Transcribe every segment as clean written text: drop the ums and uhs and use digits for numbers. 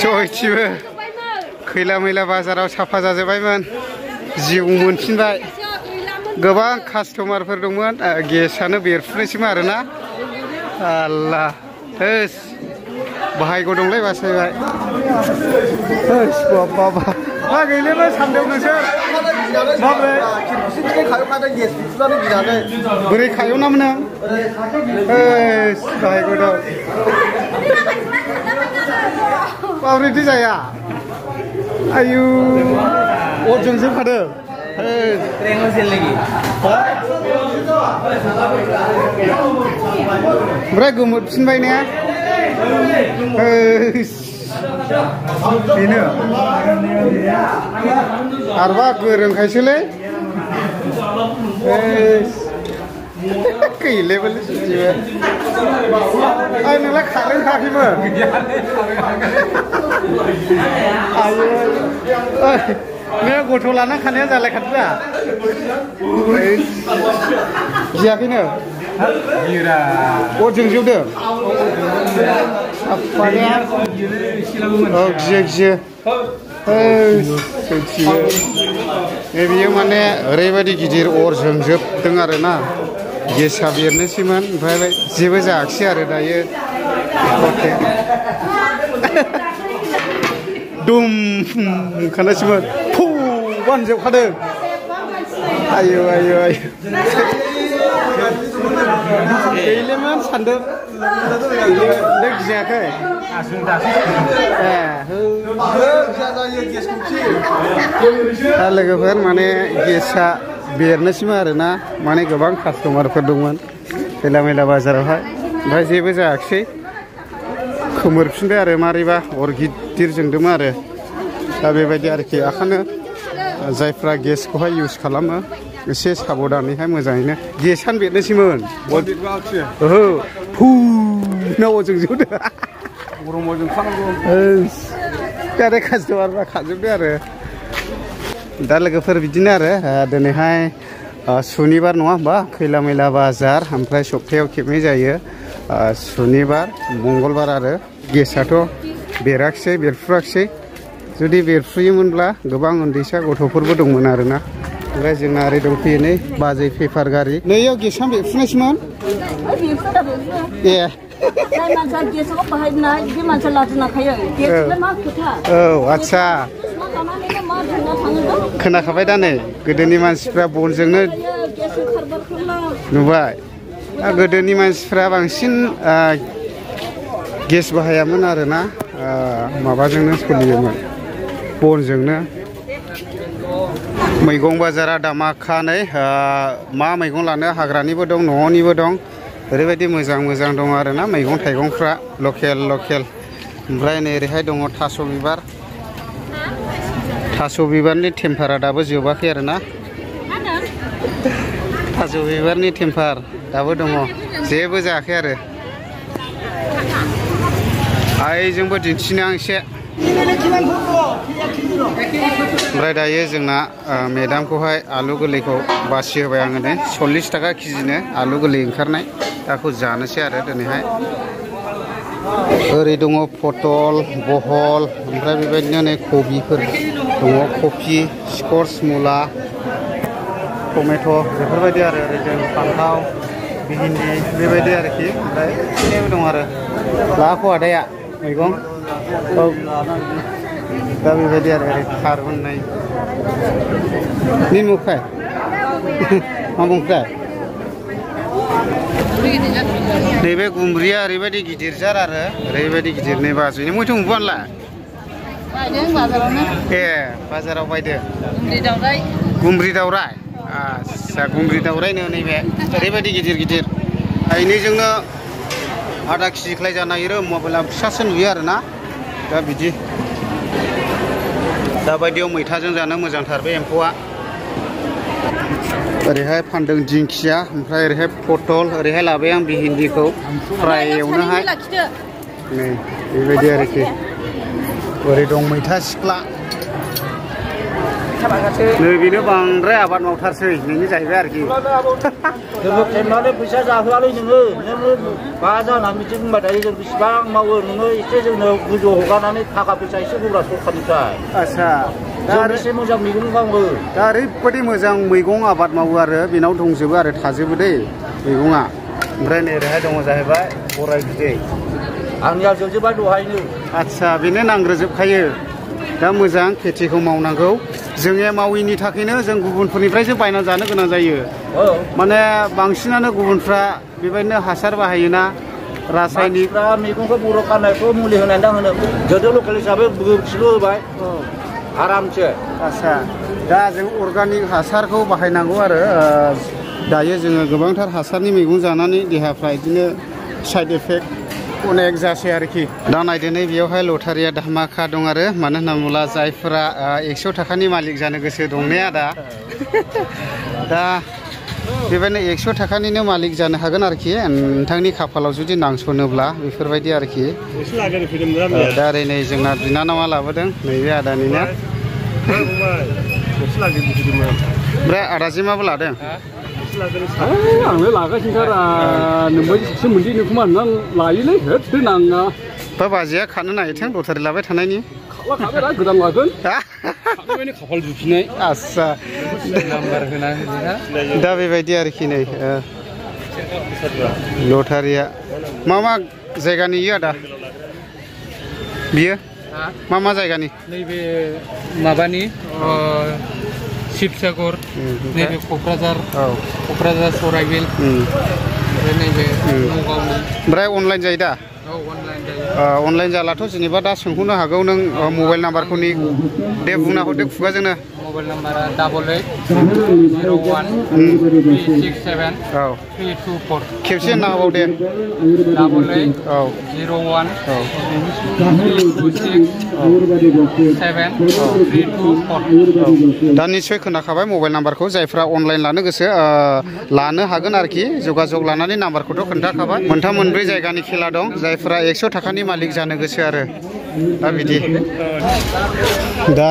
सयथिबो खैला मैला बाजाराव साफा जाजोब्बायमोन जिउ मोनफिनबाय गोबां कास्टमारफोर दंमोन गेसआनो बेरफुनायसैमोन आरोना आल्ला होस बाहायगौ दंलाय बासायबाय होस बाबा मा गैलेबो सानदों नोंसोर माब्रै बोरै खायनामोन नों होस बाहायगौ दं माब्रैथो जाया आयु अरजोंसो खादों ओमफ्राय गोमोरफिनबाय ने बेनो आरबा गोरोंखायसोलै गैलेबोलै आइ नोंलाय खारेंखाखैमोन आयु नों गथ' लाना खानाया जालायखादों गियाखैनो अरजों जौदों औ गियो बेयो माने ओरैबायदि गिदिर अरजों जोबदों आरोना गेसा बेरनोसैमोन ओमफ्राय जेबो जायाखिसै आरो दायो दुम ओंखारनायसैमोन फु बानजोबखादों आयु आयु आयु गैलेमोन सानदों नों गियाखै लोगोफोर माने गेसा बेरनोसैमोन आरोना माने गोबां कास्टमारफोर दंमोन खैला मैला बाजारावहाय ओमफ्राय जेबो जायाखिसै खोमोरफिनबाय आरो मारैबा अर गिदिर जोंदोंमोन आरो दा बेबायदि आरोखि ओंखायनो जायफ्रा गेसखौहाय इउज खालामो एसे साबधानैहाय मोजाङैनो गेसानो बेरनोसैमोन ओहो फुनो अरजों जौदों गरमाव जोंखानांगौ दा कास्टमारफ्रा खाजोबदों आरो दा लोगोफोर बिदिनो आरो दिनैहाय सुनिबार नङा होमबा खैला मैला बाजार ओमफ्राय सप्तायाव खेबनै जायो सुनिबार मंगलबार आरो गेसआथ' बेराखिसै बेरफुराखिसै जुदि बेरफुयोमोनब्ला गोबां उन्दैसा गथ'फोरबो दंमोन आरोना ओमफ्राय जोंना ओरै दंफैयो नै बाजै पेपार गारि नैयाव गेसआ बेरफुनायसैमोन ए औ आदसा खोनाखाबाय दा नै गोदोनि मानसिफ्रा बनजोंनो नुबाय गोदोनि मानसिफ्रा बांसिन गेस बाहायामोन आरोना माबाजोंनो सोलियोमोन बनजोंनो मैगं बाजारा दामाखा नै मा मैगं लानो हाग्रानिबो दं न'निबो दं ओरैबायदि मोजां मोजां दं आरोना मैगं थाइगंफ्रा लकेल लकेल ओमफ्राय नै ओरैहाय दङ थास' बिबार थास' बिबारनि टेम्पारा दाबो जोबाखै आरोना थास' बिबारनि टेम्पार दाबो दङ जेबो जायाखै आरो आइजोंबो दिन्थिनो आं एसे ओमफ्राय दायो जोंना मेदामखौहाय आलु गोरलैखौ बासि होबाय आङो नै 40 थाखा केजिनो आलु गोरलै ओंखारनाय दाखौ जानोसै आरो दिनैहाय ओरै दङ पटल बहल ओमफ्राय बेबायदिनो नै कबिफोर दङ कफि स्कर्स मुला टमेट' बेफोरबायदि आरो ओरै जों फान्थाव भिन्दि बेबायदि आरोखि ओमफ्राय बिदिनो दं आरो लाखौ आदाया मैगं औ दा बेबायदि आरो ओरै थारुन नै निमुखाय मा बुंखाय नैबे गुमब्रिया ओरैबायदि गिदिर जार आरो ओरैबायदि गिदिर नै बाजैनो मैथ' मुबानला ए बाजाराव बायदो गुमब्रि दावराय आच्छा गुमब्रि दावरायनो नैबे ओरैबायदि गिदिर गिदिर थाइनैजोंनो आधा केजि खालाय जानो नागिरो मबाइला फिसासो नुयो आरोना दा बिदि दाबायदियाव मैथाजों जानो मोजांथार बे एम्फौआ ओरैहाय फानदों दिंखिया ओमफ्राय ओरैहाय पटल ओरैहाय लाबाय आं भिन्दिखौ फ्राय एवनोहाय नै बेबायदि आरोखि ओरै दं मैथा सिख्ला नै बेनो बांद्राय आबाद मावथारसै नोंनि जाहैबाय आरोखि जोङो खेबनानै फैसा जाहोआलै नोङो मा जाना मिथिं बुंबाय जों बेसेबां मावो नोङो एसे जोंनो गोजौ हगारनानै थाखा फैसा एसे होग्रा सरखारनिफ्राय आच्छा दा एसे मोजां मैगं मावो दा ओरैबायदि मोजां मैगं आबाद मावो आरो बेनाव दंजोबो आरो थाजोबो दै मैगङा ओमफ्राय नै ओरैहाय दङ जाहैबाय गराय बिदै आंनिया जोबजोब्बाय दहायनो आच्छा बेनो नांग्रोजोबखायो दा मोजां खेथिखौ मावनांगौ जोङो माविनि थाखायनो जों गुबुनफोरनिफ्रायसो बायनानै जानो गोनां जायो माने बांसिनानो गुबुनफ्रा बेबायदिनो हासार बाहायोना रासायनिक मैगंखौ बर' गाननायखौ मुलि होनाय दा होनो गोदो लकेल हिसाबै गोबोरखिल' होबाय आरामसे आच्छा दा जों अर्गानिक हासारखौ बाहायनांगौ आरो दायो जोङो गोबांथार हासारनि मैगं जानानै देहाफ्रा बिदिनो साइड इफेक्ट अनेक जासै आरोखि दा नायदो नै बेयावहाय लटारिया धामाका दं आरो मानो होनना बुङोब्ला जायफोरा 100 थाखानि मालिक जानो गोसो दंनाया दा बेबायदिनो 100 थाखानिनो मालिक जानो हागोन आरोखि नोंथांनि खाफालाव जुदि नांसनोब्ला बेफोरबायदि आरोखि दा ओरै नै जोंना बिनानावा लाबोदों नैबे आदानिनो ओमफ्राय आदाजिमाबो लादों आंनो लागासिनो नोंबायदि सासे मोनदि खोमा होनना लायोलै होद नाङा बा बाजैया खानो नागिरथों लटारि लाबाय थानायनि गोदान लागोन खाफाल जुफिनाय आच्छा नाम्बार होना दा बेबायदि आरोखि नै लटारिया मा जायगानि इयो आदा बियो मा जायगानि नैबे माबानि शिबसागर नैबे क'क्राझार सराइबिल नैबे नगावनि ओमफ्राय अनलाइन जायो दा अनलाइन जालाथ' जेनेबा दा सोंहरनो हागौ नों मबाइल नाम्बारखौ दे बुंना हरदो खुगाजोंनो मबाइल नाम्बारा 8801 367 खेबसे होनना होबाव दे 8801 दा निस्सय खोनाखाबाय मबाइल नाम्बारखौ जायफ्रा अनलाइन लानो गोसो लानो हागोन आरोखि जगाजग लानानै नाम्बारखौथ' खोन्थाखाबाय मोनथाम मोनब्रै जायगानि खेला दं जायफ्रा 100 थाखानि मालिक जानो गोसो आरो दा बिदि दा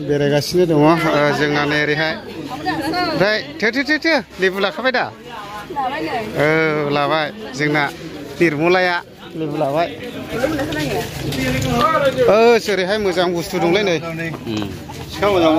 बेरायगासिनो दङ जोंना नै ओरैहाय ओमफ्राय थो लेबु लाखाबाय दा लाबाय जोंना निर्मलाया लेबु लाबाय ओरैहाय मोजां बुस्थु दंलै नै सिखा मोजां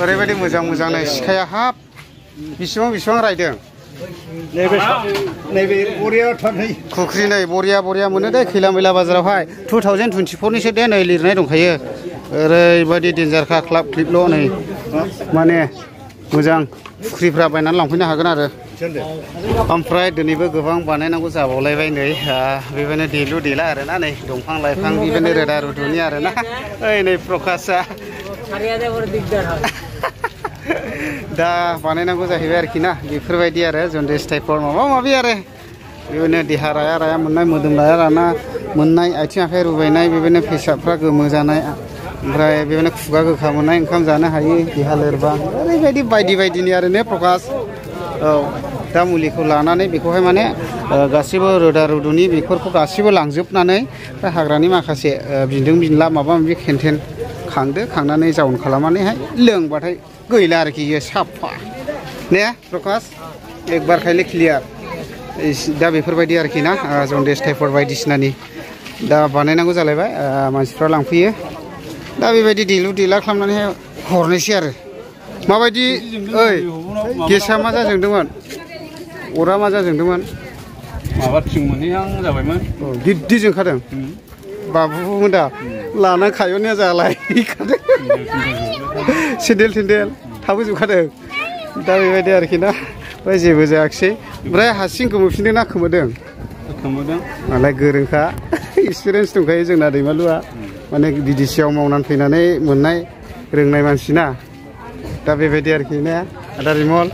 ओरैबायदि मोजां नै सिखाया हाब बेसेबां रायदों नैबे बरिया खुख्रि नै बरिया मोनो दे खैला मैला बाजारावहाय 2024 निसो दे नै लिरनाय दंखायो ओरैबायदि डेन्जारखा क्लाब क्लिपल' नै माने मोजां फुख्रिफ्रा बायनानै लांफैनो हागोन आरो ओमफ्राय दिनैबो गोबां बानायनांगौ जाबावलायबाय नै बेबायदिनो देलु देला आरोना नै दंफां लाइफां बेबायदिनो रोदा रुदुनि आरोना ओइ नै प्रकाशआ दा बानायनांगौ जाहैबाय आरोखि ना बेफोरबायदि आरो जन्दिस टाइपफोर माबा माबि आरो बेबायदिनो देहा राया मोननाय मोदोम राना मोननाय आथिं आखाइ रुबायनाय बेबायदिनो फेसाबफ्रा गोमो जानाय ओमफ्राय बेबायदिनो खुगा गोखा मोननाय ओंखाम जानो हायै देहा लोरबां ओरैबायदि बायदि आरो ने प्रकाश दा मुलिखौ लानानै बेखौहाय माने गासैबो रोदा रुदुनि बेफोरखौ गासैबो लांजोबनानै हाग्रानि माखासे बिन्दों बिनला माबा माबि खेनथेन खांनानै जाउन खालामनानैहाय लोंबाथाय गैला आरोखि इयो साफा ने प्रकाश एकबार खायले क्लियार दा बेफोरबायदि आरोखि ना जन्दिस टाइफड बायदिसिनानि दा बानायनांगौ जालायबाय मानसिफ्रा लांफैयो दा बेबायदि देलु देला खालामनानैहाय हरनोसै आरो माबायदि ओइ गेसआ मा जाजोंदोंमोन अरा मा जाजोंदोंमोन माबा थिं मोनहैहां जाबायमोन गिद्दि जोंखादों बाबुमोन दा लानानै खाय'नाया जालायखादों सेन्देल थाबोजोबखादों दा बेबायदि आरोखि ना ओमफ्राय जेबो जायाखिसै ओमफ्राय हारसिं गोमोफिनदों ना खोमोदों मालाय गोरोंखा एक्सपिरियेन्स दंखायो जोंना दैमालुआ माने बिदिसिआव मावनानै फैनानै मोननाय रोंनाय मानसि ना दा बेबायदि आरोखि ने आदा रिमल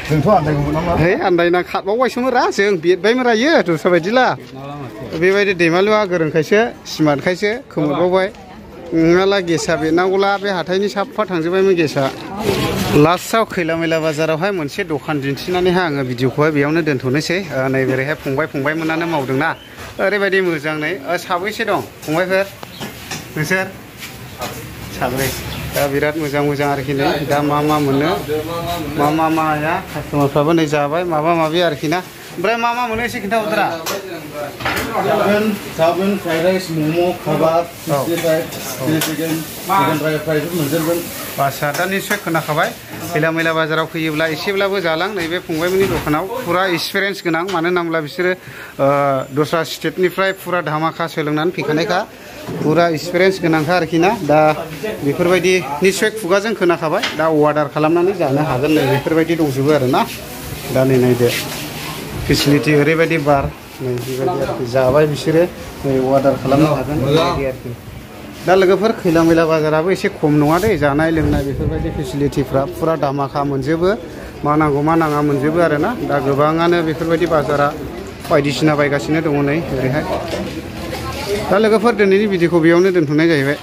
जोंथ' आन्दायगौमोन नामा है आन्दायना खारबावबायसोमोन रा जों बेदबायमोन रायो दस्रा बायदिला बेबायदि दैमालुआ गोरोंखायसो स्मार्टखायसो खोमोरबावबाय नङाला गेसा बेरनांगौला बे हाथायनि साफा थांजोबबायमोन गेसा लास्टआव खैला मैला बाजारावहाय मोनसे दखान दिन्थिनानैहाय आङो भिडिअखौहाय बेयावनो दोनथ'नोसै नैबेहाय फंबायमोनानो मावदोंना ओरैबायदि मोजाङै साबैसे दं फंबायफोर नोंसोर साब्रै दा बिराद मोजां मोजां आरोखि नै दा मा मोनो मा माया कास्टमारफ्राबो नै जाबाय माबा माबि आरोखि ना ओमफ्राय मा मोनो एसे खिन्थाहरदोरा चाउमिन फ्राइड राइस मम' काबाब चिकेन ड्राइ फ्राइफोर मोनजोबगोन बासा दा निस्सय खोनाखाबाय खैला मैला बाजाराव फैयोब्ला एसेब्लाबो जालां नैबे फंबायमोननि दखानाव फुरा एक्सपिरियेन्स गोनां मानो होनोब्ला बिसोरो दस्रा स्टेटनिफ्राय फुरा धामाका सोलोंनानै फैखानायखा फुरा एक्सपिरियेन्स गोनांखा आरोखि ना दा बेफोरबायदि निस्सय खुगाजों खोनाखाबाय दा अर्डार खालामनानै जानो हागोन नै बेफोरबायदि दंजोबो आरो ना दा नै नायदो फेसिलिटि ओरैबायदि बार नै बेबायदि आरोखि जाबाय बिसोरो नै अर्डार खालामनो हागोन बेबायदि आरोखि दा लोगोफोर खैला मैला बाजाराबो एसे खम नङा दे जानाय लोंनाय बेफोरबायदि फेसिलिटिफ्रा फुरा धामाका मोनजोबो मा नांगौ मा नाङा मोनजोबो आरो ना दा गोबाङानो बेफोरबायदि बाजारा बायदिसिना बायगासिनो दङ नै ओरैहाय दा लोगोफोर दिनैनि भिडिअखौ बेयावनो दोनथ'नाय जाहैबाय